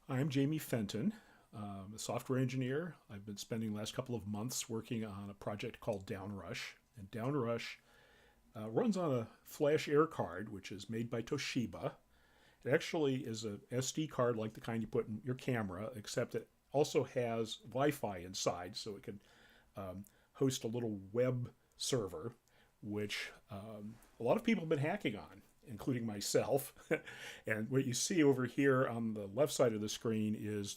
I'm Jamie Fenton, a software engineer. I've been spending the last couple of months working on a project called Downrush. And Downrush runs on a FlashAir card, which is made by Toshiba. It actually is a SD card like the kind you put in your camera, except it also has Wi-Fi inside, so it can host a little web server, which a lot of people have been hacking on, including myself. And what you see over here on the left side of the screen is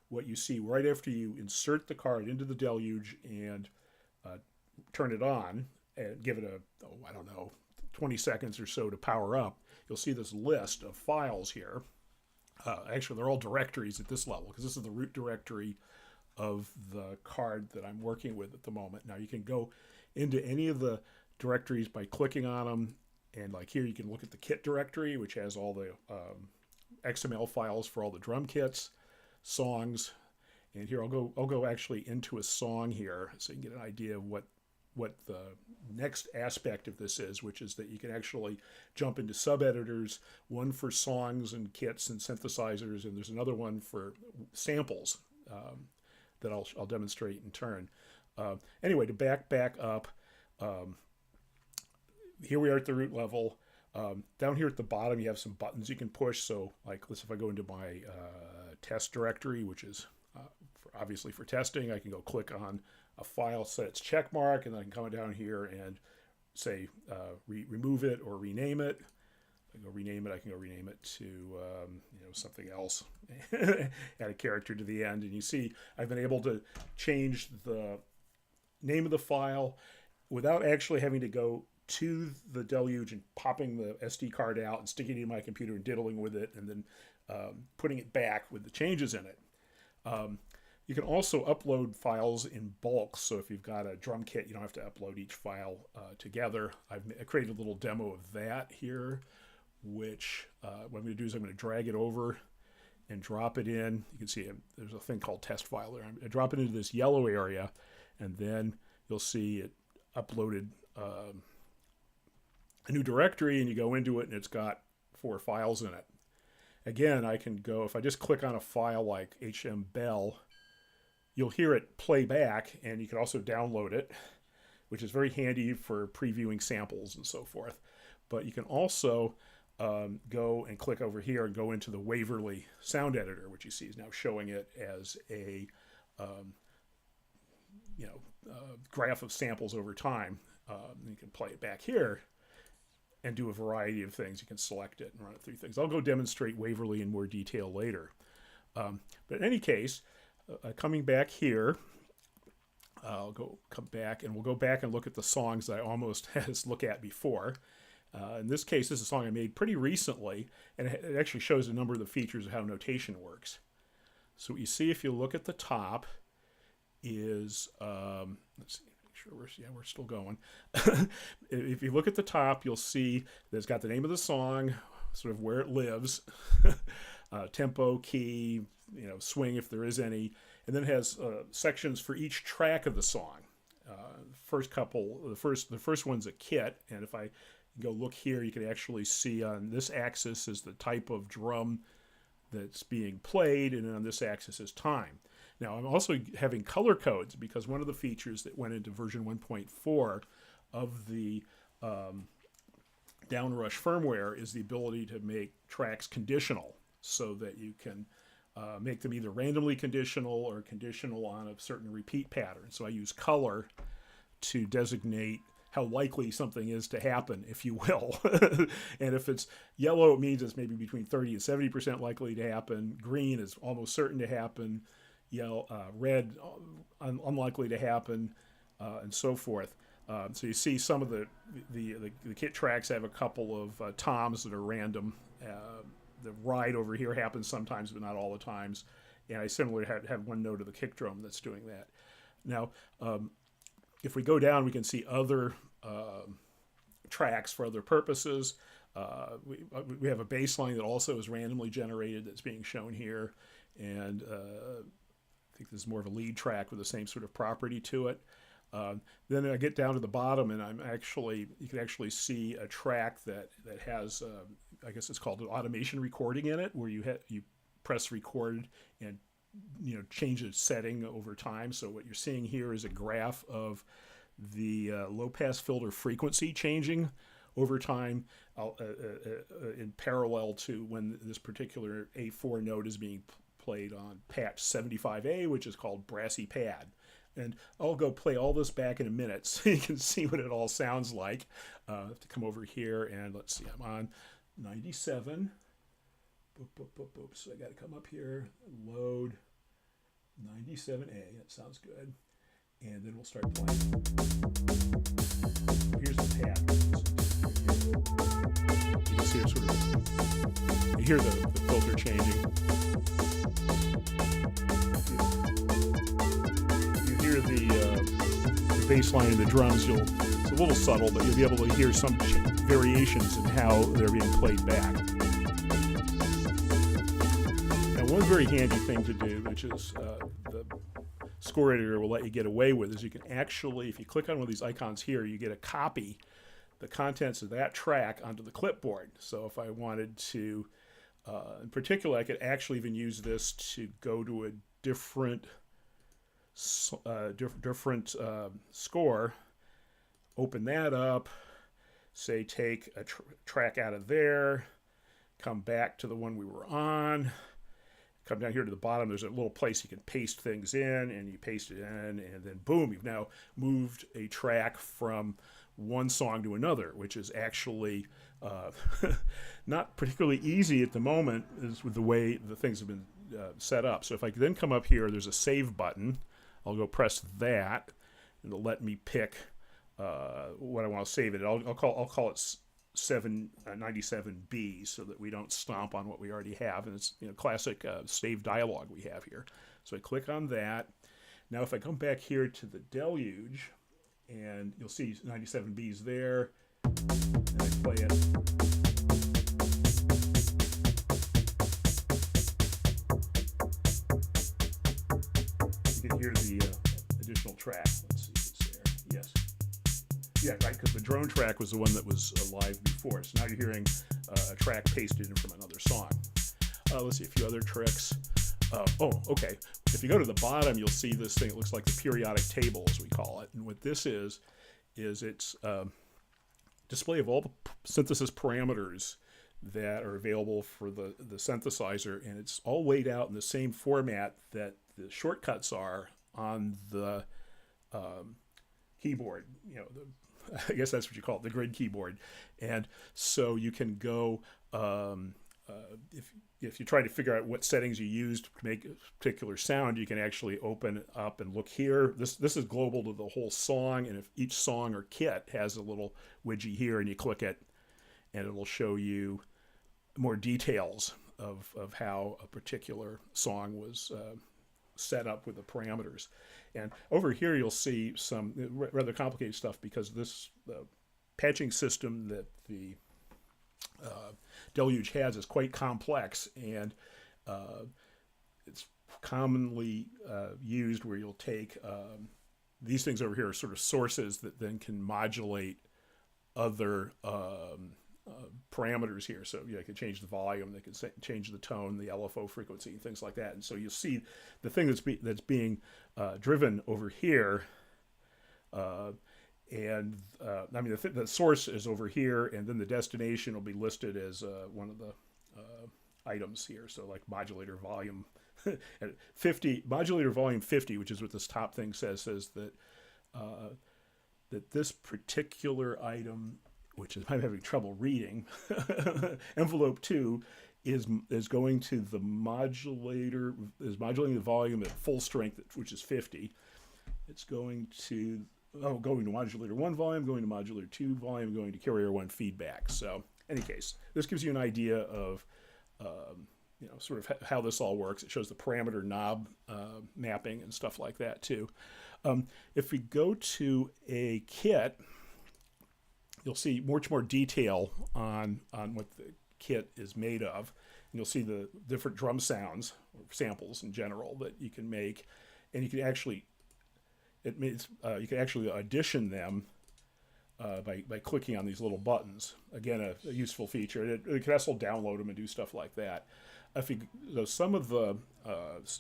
what you see right after you insert the card into the Deluge and uh, turn it on and give it a, oh, I don't know, 20 seconds or so to power up. You'll see this list of files here. Actually, they're all directories at this level because this is the root directory of the card that I'm working with at the moment. Now you can go into any of the directories by clicking on them, and like here you can look at the kit directory, which has all the XML files for all the drum kits, songs, and here I'll go actually into a song here so you can get an idea of what the next aspect of this is, which is that you can actually jump into sub-editors, one for songs and kits and synthesizers, and there's another one for samples that I'll demonstrate in turn. Anyway, to back up, um, here we are at the root level. Down here at the bottom, you have some buttons you can push. So, like, let's if I go into my test directory, which is obviously for testing, I can go click on a file, set its check mark, and then I can come down here and say remove it or rename it. I can go rename it. I can go rename it to something else. Add a character to the end, and you see I've been able to change the name of the file without actually having to go to the Deluge and popping the SD card out and sticking it in my computer and diddling with it, and then putting it back with the changes in it. You can also upload files in bulk. So if you've got a drum kit, you don't have to upload each file together. I've created a little demo of that here, which what I'm going to do is I'm going to drag it over and drop it in. You can see there's a thing called test file there. I drop it into this yellow area, and then you'll see it uploaded a new directory, and you go into it, and it's got 4 files in it. Again, I can go, if I just click on a file like HMBell, you'll hear it play back, and you can also download it, which is very handy for previewing samples and so forth. But you can also go and click over here and go into the Waverly sound editor, which you see is now showing it as a graph of samples over time. You can play it back here and do a variety of things. You can select it and run it through things. I'll go demonstrate Waverly in more detail later. But in any case, coming back here, come back, and we'll go back and look at the songs that I almost had us look at before. In this case, this is a song I made pretty recently, and it actually shows a number of the features of how notation works. So what you see if you look at the top is, let's see, make sure we're still going. If you look at the top, you'll see that it's got the name of the song, sort of where it lives, tempo, key, swing if there is any, and then it has sections for each track of the song. The first one's a kit, and if I go look here, you can actually see on this axis is the type of drum that's being played, and on this axis is time. Now, I'm also having color codes because one of the features that went into version 1.4 of the Downrush firmware is the ability to make tracks conditional so that you can make them either randomly conditional or conditional on a certain repeat pattern. So I use color to designate how likely something is to happen, if you will. And if it's yellow, it means it's maybe between 30 and 70% likely to happen. Green is almost certain to happen. Red, unlikely to happen, and so forth. So you see some of the kit tracks have a couple of toms that are random. The ride over here happens sometimes, but not all the times. And I similarly have one note of the kick drum that's doing that. Now, if we go down, we can see other tracks for other purposes. We have a bass line that also is randomly generated that's being shown here. And I think this is more of a lead track with the same sort of property to it. Then I get down to the bottom, and you can actually see a track that has, I guess it's called an automation recording in it, where you press record and change the setting over time. So what you're seeing here is a graph of the low pass filter frequency changing over time in parallel to when this particular A4 note is being played on patch 75A, which is called brassy pad. And I'll go play all this back in a minute so you can see what it all sounds like. I have to come over here and let's see, I'm on 97. Boop, boop, boop, boop. So I got to come up here, load 97A. That sounds good. And then we'll start playing. Here's the pad. You can see it sort of, you hear the filter changing. You hear the bass line and the drums. It's a little subtle, but you'll be able to hear some variations in how they're being played back. Now, one very handy thing to do, which is the score editor will let you get away with, is you can actually, if you click on one of these icons here, you get a copy the contents of that track onto the clipboard. So if I wanted to, in particular, I could actually even use this to go to a different score, open that up, say take a track out of there, come back to the one we were on, come down here to the bottom, there's a little place you can paste things in, and you paste it in, and then boom, you've now moved a track from one song to another, which is actually not particularly easy at the moment, is with the way the things have been set up. So if I then come up here, there's a save button. I'll go press that, and it'll let me pick what I want to save it. I'll call it 97B, so that we don't stomp on what we already have, and it's classic save dialogue we have here. So I click on that. Now if I come back here to the Deluge, and you'll see 97B's there, and I play it. You can hear the additional track. Let's see if it's there. Yes. Yeah, right, because the drone track was the one that was live before. So now you're hearing a track pasted in from another song. Let's see, a few other tricks. Oh, okay. If you go to the bottom, you'll see this thing. It looks like the periodic table, as we call it. And what this is it's display of all the synthesis parameters that are available for the synthesizer, and it's all laid out in the same format that the shortcuts are on the keyboard. I guess that's what you call it, the grid keyboard. And so you can go, if you try to figure out what settings you used to make a particular sound, you can actually open it up and look here. This is global to the whole song, and if each song or kit has a little widget here, and you click it, and it'll show you more details of how a particular song was set up with the parameters. And over here you'll see some rather complicated stuff, because this patching system that the Deluge has is quite complex, and it's commonly used where you'll take these things over here are sort of sources that then can modulate other parameters here. So they can change the volume, they can change the tone, the LFO frequency, and things like that. And so you'll see the thing that's being driven over here. I mean, the source is over here, and then the destination will be listed as one of the items here. So like modulator volume 50, modulator volume 50, which is what this top thing says that that this particular item, which is I'm having trouble reading, envelope 2 is going to the modulator, is modulating the volume at full strength, which is 50. It's going to modulator 1 volume, going to modulator 2 volume, going to carrier 1 feedback. So, in any case, this gives you an idea of sort of how this all works. It shows the parameter knob mapping and stuff like that too. If we go to a kit, you'll see much more detail on what the kit is made of. And you'll see the different drum sounds or samples in general that you can make, and you can actually audition them by clicking on these little buttons. Again, a useful feature. You can also download them and do stuff like that. some of the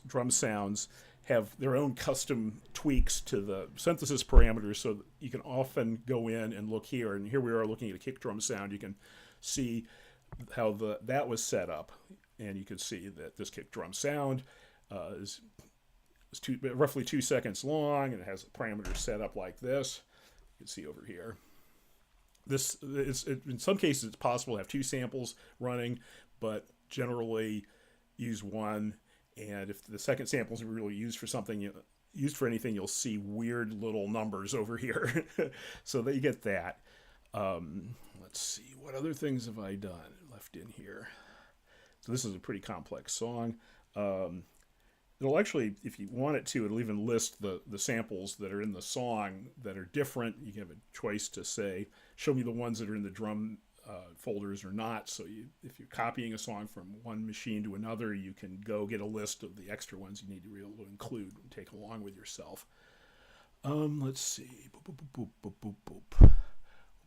drum sounds have their own custom tweaks to the synthesis parameters, so that you can often go in and look here, and here we are looking at a kick drum sound. You can see how that was set up, and you can see that this kick drum sound is roughly 2 seconds long, and it has parameters set up like this. You can see over here. In some cases it's possible to have 2 samples running, but generally use one. And if the second sample is really used for anything, you'll see weird little numbers over here. So that you get that. Let's see, what other things have I done left in here? So this is a pretty complex song. It'll actually, if you want it to, it'll even list the samples that are in the song that are different. You can have a choice to say, show me the ones that are in the drum folders or not. So if you're copying a song from one machine to another, you can go get a list of the extra ones you need to be able to include and take along with yourself. Let's see. Boop, boop, boop, boop, boop, boop.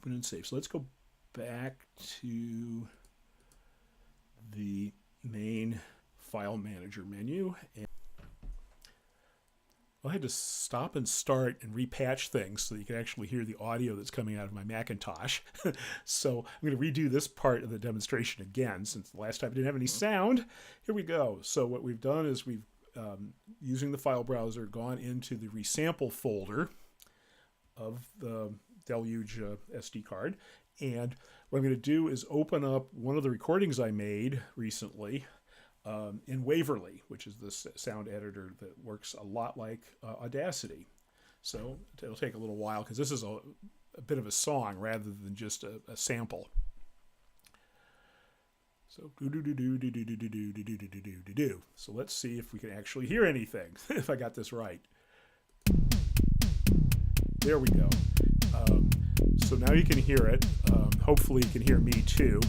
Open and save. So let's go back to the main file manager menu. And I had to stop and start and repatch things so that you can actually hear the audio that's coming out of my Macintosh. So I'm going to redo this part of the demonstration again, since the last time I didn't have any sound. Here we go. So what we've done is we've, using the file browser, gone into the resample folder of the Deluge SD card. And what I'm going to do is open up one of the recordings I made recently in Waveform, which is the sound editor that works a lot like Audacity. So it'll take a little while because this is a bit of a song rather than just a sample. So So let's see if we can actually hear anything, if I got this right. There we go. So now you can hear it. Hopefully you can hear me too.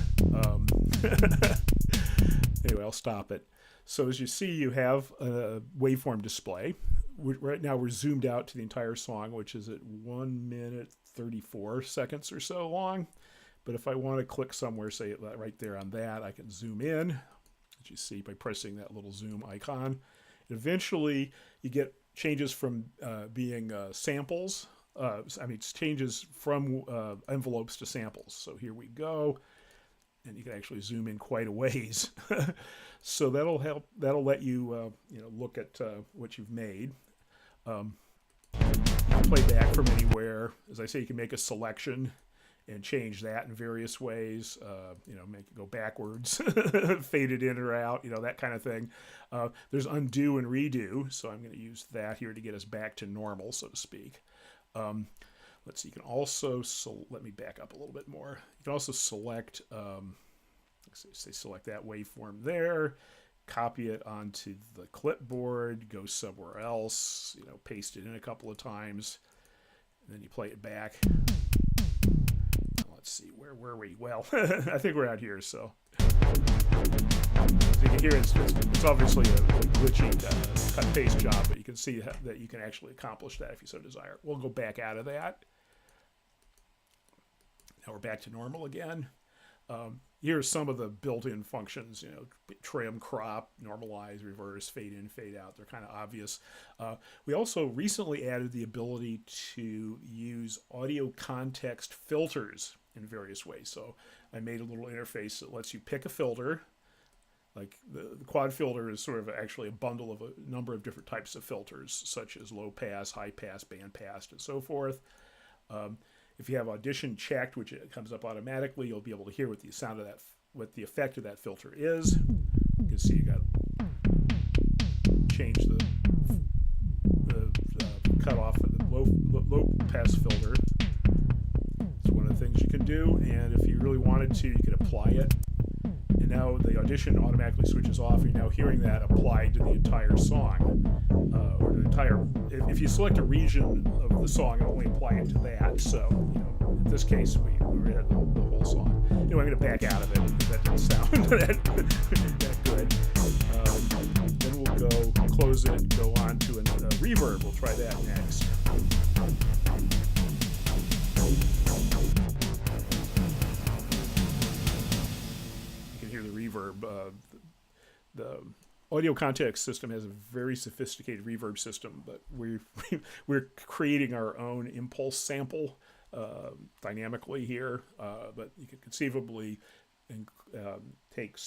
Anyway, I'll stop it. So as you see, you have a waveform display. Right now we're zoomed out to the entire song, which is at 1 minute 34 seconds or so long. But if I want to click somewhere, say right there on that, I can zoom in, as you see, by pressing that little zoom icon. And eventually you get changes from being samples. Changes from envelopes to samples. So here we go. And you can actually zoom in quite a ways. So that'll help. That'll let you, look at what you've made. Play back from anywhere. As I say, you can make a selection and change that in various ways. Make it go backwards, fade it in or out, that kind of thing. There's undo and redo. So I'm going to use that here to get us back to normal, so to speak. Let's see, you can also, let me back up a little bit more. You can also select, select that waveform there, copy it onto the clipboard, go somewhere else, paste it in a couple of times, and then you play it back. Let's see, where were we? Well, I think we're out here, so. You can hear it's obviously a glitchy cut-paste job, but you can see that you can actually accomplish that if you so desire. We'll go back out of that. Now we're back to normal again. Here's some of the built-in functions, trim, crop, normalize, reverse, fade in, fade out. They're kind of obvious. We also recently added the ability to use audio context filters in various ways. So I made a little interface that lets you pick a filter. Like the quad filter is sort of actually a bundle of a number of different types of filters, such as low pass, high pass, band pass, and so forth. If you have audition checked, which it comes up automatically, you'll be able to hear what the sound of that, what the effect of that filter is. You can see you got to change the cutoff of the low pass filter. It's one of the things you can do, and if you really wanted to, you could apply it. And now the audition automatically switches off. You're now hearing that applied to the entire song, or the entire. If you select a region of the song, it'll only apply it to that. So, in this case, we had the whole song. Anyway, I'm going to back out of it. That didn't sound that good. Then we'll go close it and go on to a reverb. We'll try that next. Reverb. The audio context system has a very sophisticated reverb system, but we're creating our own impulse sample dynamically here. But you could conceivably take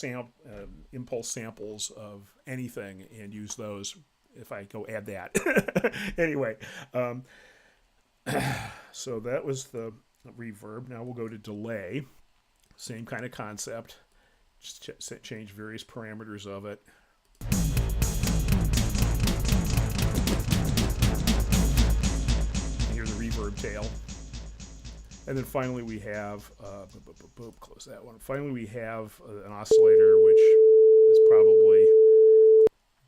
impulse samples of anything and use those. If I go add that, anyway. So that was the reverb. Now we'll go to delay. Same kind of concept. Just change various parameters of it. And here's the reverb tail. And then finally we have, close that one. Finally we have an oscillator, which is probably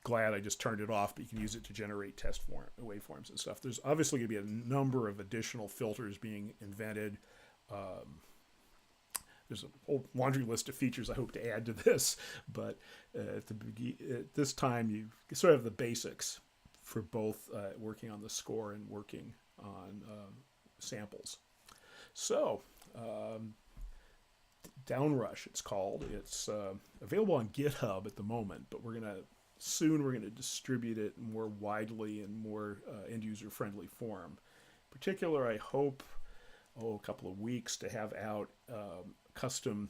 glad I just turned it off, but you can use it to generate test waveforms and stuff. There's obviously going to be a number of additional filters being invented. There's a whole laundry list of features I hope to add to this, but at this time you sort of have the basics for both working on the score and working on samples. So, Downrush, it's called. It's available on GitHub at the moment, but we're going to distribute it more widely and more end-user friendly form. In particular, I hope a couple of weeks to have out custom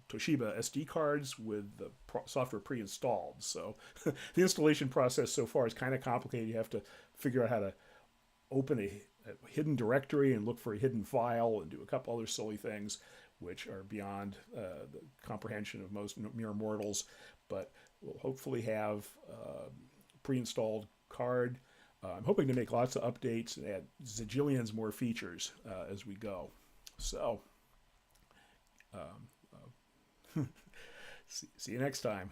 Toshiba SD cards with the software pre-installed. So the installation process so far is kind of complicated. You have to figure out how to open a hidden directory and look for a hidden file and do a couple other silly things which are beyond the comprehension of most mere mortals, but we'll hopefully have pre-installed card. I'm hoping to make lots of updates and add zillions more features as we go. So, see you next time.